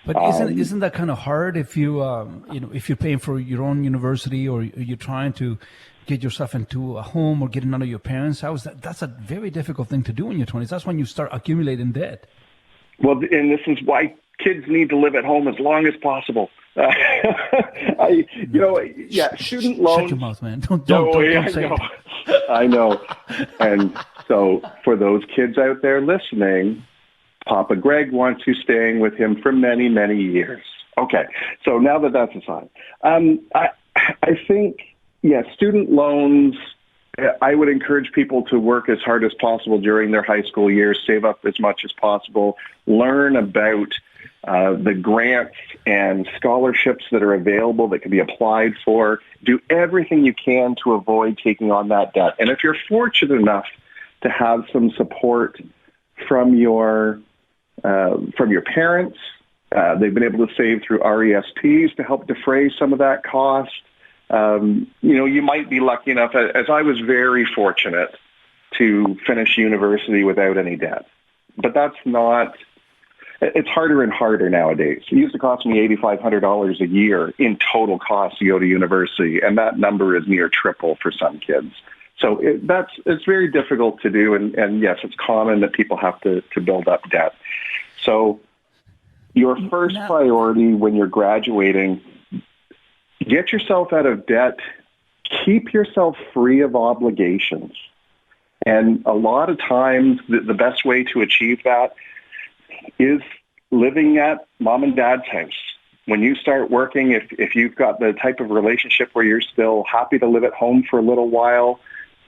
But isn't that kind of hard if if you're paying for your own university or you're trying to get yourself into a home or getting out of your parents' house? That's a very difficult thing to do in your 20s. That's when you start accumulating debt. Well, and this is why kids need to live at home as long as possible. Student loans. Shut your mouth, man. Don't say it. I know. And so for those kids out there listening, Papa Greg wants you staying with him for many, many years. Okay, so now that that's aside, I think, student loans, I would encourage people to work as hard as possible during their high school years, save up as much as possible, learn about the grants and scholarships that are available that can be applied for. Do everything you can to avoid taking on that debt. And if you're fortunate enough to have some support from your parents, they've been able to save through RESPs to help defray some of that cost. You might be lucky enough, as I was very fortunate, to finish university without any debt. But it's harder and harder nowadays. It used to cost me $8,500 a year in total cost to go to university, and that number is near triple for some kids. So it's very difficult to do, and yes, it's common that people have to build up debt. So your first priority when you're graduating, get yourself out of debt, keep yourself free of obligations. And a lot of times the best way to achieve that is living at mom and dad's house. When you start working, if you've got the type of relationship where you're still happy to live at home for a little while,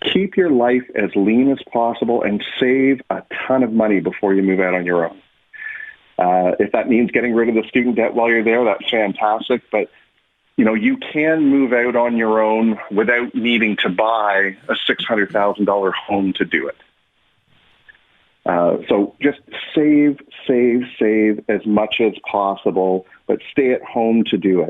keep your life as lean as possible and save a ton of money before you move out on your own. If that means getting rid of the student debt while you're there, that's fantastic. But, you can move out on your own without needing to buy a $600,000 home to do it. So just save as much as possible, but stay at home to do it.